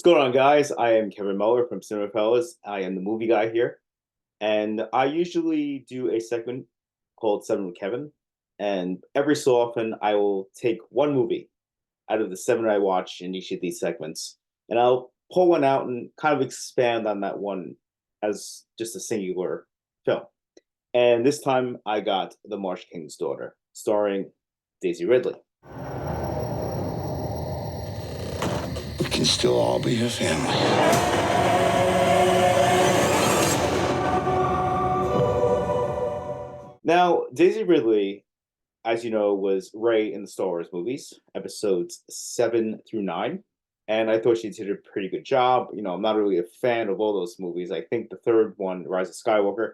going on, guys? I am Kevin Muller from Cinephellas. I am the movie guy here, and I usually do a segment called Seven with Kevin. And every so often, I will take one movie out of the seven I watch in each of these segments, and I'll pull one out and kind of expand on that one as just a singular film. And this time, I got The Marsh King's Daughter, starring Daisy Ridley. We can still all be a family. Now, Daisy Ridley, as you know, was Rey in the Star Wars movies, episodes 7 through 9. And I thought she did a pretty good job. I'm not really a fan of all those movies. I think the third one, Rise of Skywalker,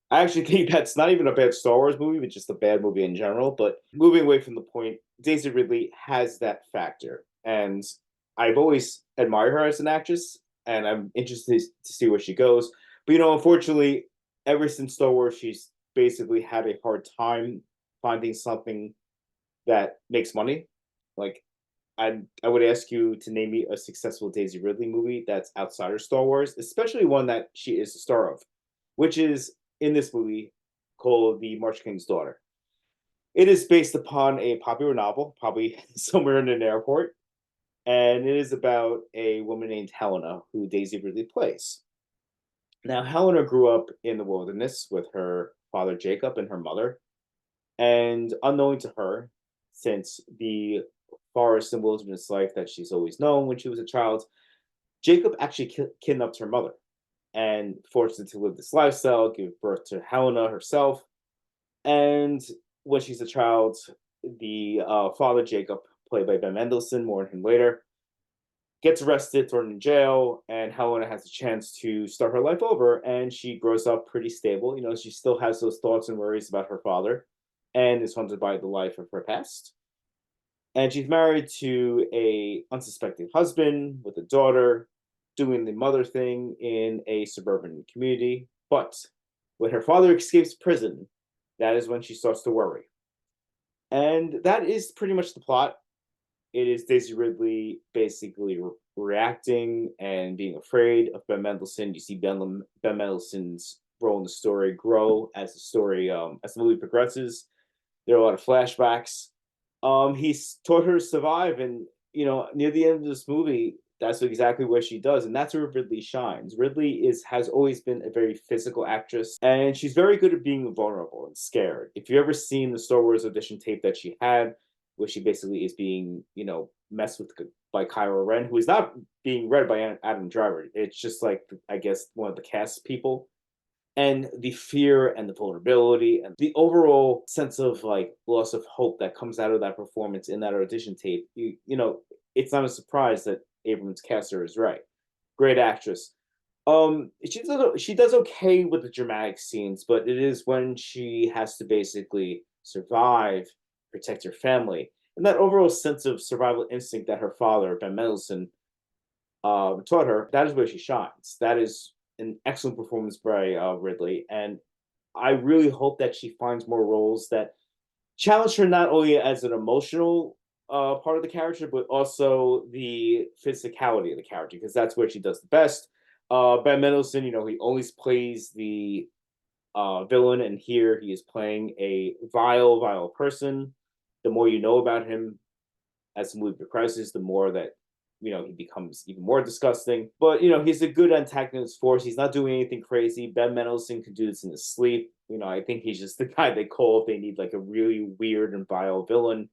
I actually think that's not even a bad Star Wars movie, but just a bad movie in general. But moving away from the point, Daisy Ridley has that factor. And I've always admired her as an actress, and I'm interested to see where she goes. But, unfortunately, ever since Star Wars, she's basically had a hard time finding something that makes money. Like, I would ask you to name me a successful Daisy Ridley movie that's outside of Star Wars, especially one that she is the star of, which is in this movie called The March King's Daughter. It is based upon a popular novel, probably somewhere in an airport, and it is about a woman named Helena who Daisy Ridley plays. Now, Helena grew up in the wilderness with her father Jacob and her mother, and unknowing to her, since the forest and wilderness life that she's always known when she was a child, Jacob actually kidnapped her mother and forced her to live this lifestyle, give birth to Helena herself. And when she's a child, the father Jacob, played by Ben Mendelsohn, more on him later, gets arrested, thrown in jail, and Helena has a chance to start her life over. And she grows up pretty stable. She still has those thoughts and worries about her father and is haunted by the life of her past. And she's married to a unsuspecting husband with a daughter, doing the mother thing in a suburban community. But when her father escapes prison, that is when she starts to worry. And that is pretty much the plot. It is Daisy Ridley basically reacting and being afraid of Ben Mendelsohn. You see Ben Mendelsohn's role in the story grow as as the movie progresses. There are a lot of flashbacks. He's taught her to survive, and near the end of this movie, that's exactly what she does, and that's where Ridley shines. Ridley has always been a very physical actress, and she's very good at being vulnerable and scared. If you ever seen the Star Wars audition tape that she had, where she basically is being messed with by Kylo Ren, who is not being read by Adam Driver. It's just like, I guess, one of the cast people, and the fear and the vulnerability and the overall sense of like loss of hope that comes out of that performance in that audition tape. It's not a surprise that Abrams cast her as right. Great actress. She does okay with the dramatic scenes, but it is when she has to basically survive, protect her family, and that overall sense of survival instinct that her father Ben Mendelsohn taught her. That is where she shines. That is an excellent performance by Ridley, and I really hope that she finds more roles that challenge her not only as an emotional part of the character, but also the physicality of the character, because that's where she does the best. Ben Mendelsohn, he always plays the villain, and here he is playing a vile person. The more you know about him as the movie progresses, the more that he becomes even more disgusting. But he's a good antagonist force. He's not doing anything crazy. Ben Mendelsohn can do this in his sleep. I think he's just the guy they call if they need like a really weird and vile villain.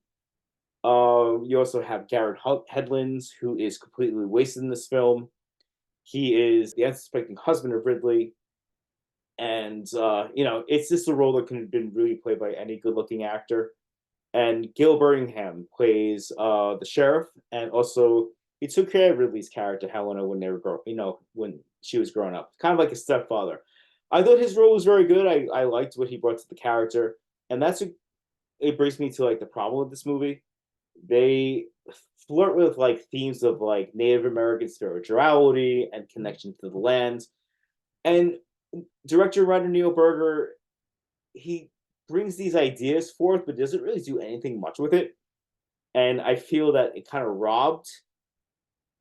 You also have Garrett Hedlund, who is completely wasted in this film. He is the unsuspecting husband of Ridley, and it's just a role that could have been really played by any good-looking actor. And Gil Birmingham plays the sheriff, and also he took care of Ridley's character Helena when they were when she was growing up, kind of like a stepfather. I thought his role was very good. I liked what he brought to the character, and it brings me to like the problem with this movie. They flirt with like themes of like Native American spirituality and connection to the land, and director writer Neil Berger, he brings these ideas forth, but doesn't really do anything much with it. And I feel that it kind of robbed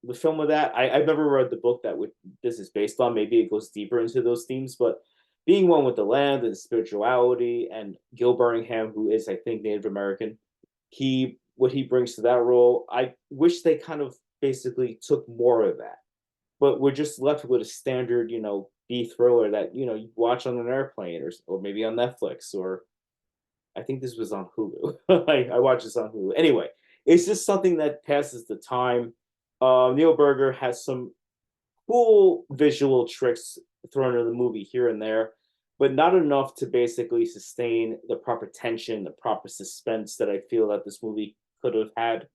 the film with that. I've never read the book that this is based on. Maybe it goes deeper into those themes, but being one with the land and spirituality, and Gil Birmingham, who is, I think, Native American, he what he brings to that role, I wish they kind of basically took more of that. But we're just left with a standard, B thriller that you watch on an airplane, or maybe on Netflix, or I think this was on Hulu. I watched this on Hulu. Anyway, it's just something that passes the time. Neil Berger has some cool visual tricks thrown into the movie here and there, but not enough to basically sustain the proper tension, the proper suspense that I feel that this movie could have had.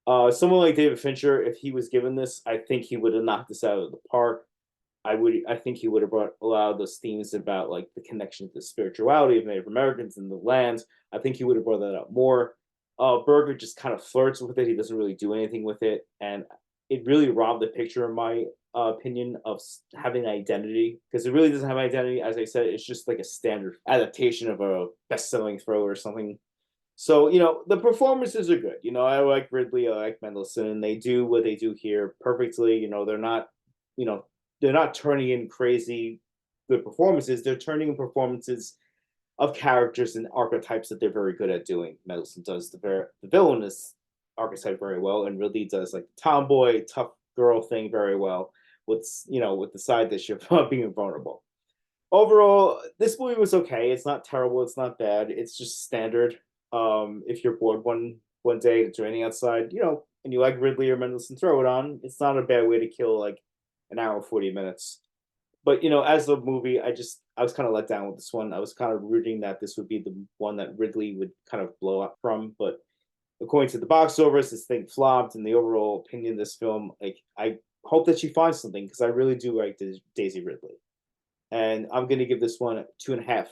Someone like David Fincher, if he was given this, I think he would have knocked this out of the park. I think he would have brought a lot of those themes about like the connection to the spirituality of Native Americans and the lands. I think he would have brought that up more. Berger just kind of flirts with it. He doesn't really do anything with it, and it really robbed the picture, in my opinion, of having an identity, because it really doesn't have an identity. As I said, it's just like a standard adaptation of a best-selling thriller or something. So the performances are good. I like Ridley, I like Mendelsohn. They do what they do here perfectly. You know, they're not turning in crazy good performances. They're turning in performances of characters and archetypes that they're very good at doing. Mendelsohn does the villainous archetype very well, and Ridley does like the tomboy, tough girl thing very well. With the side dish of being vulnerable. Overall, this movie was okay. It's not terrible. It's not bad. It's just standard. If you're bored one day to joining outside, and you like Ridley or Mendelsohn, throw it on. It's not a bad way to kill like an hour 40 minutes. But as a movie, I was kind of let down with this one. I was kind of rooting that this would be the one that Ridley would kind of blow up from, but according to the box office, this thing flopped. And the overall opinion of this film, like, I hope that she finds something, because I really do like Daisy Ridley, and I'm going to give this one 2.5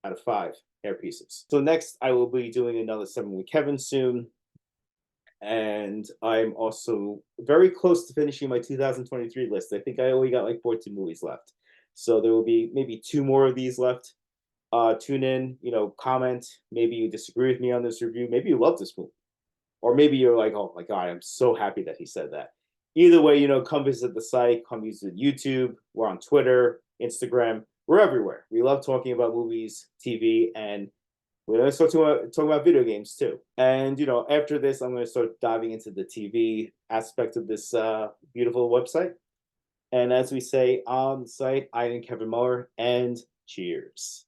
out of 5 hair pieces. So next, I will be doing another 7 with Kevin soon, and I'm also very close to finishing my 2023 list. I think I only got like 14 movies left, so there will be maybe 2 more of these left. Tune in, comment. Maybe you disagree with me on this review. Maybe you love this movie, or maybe you're like, "Oh my god, I'm so happy that he said that." Either way, come visit the site, come visit YouTube. We're on Twitter, Instagram. We're everywhere. We love talking about movies, TV, and we're going to start talking about video games too. And after this, I'm going to start diving into the TV aspect of this beautiful website. And as we say on the site, I am Kevin Muller, and cheers.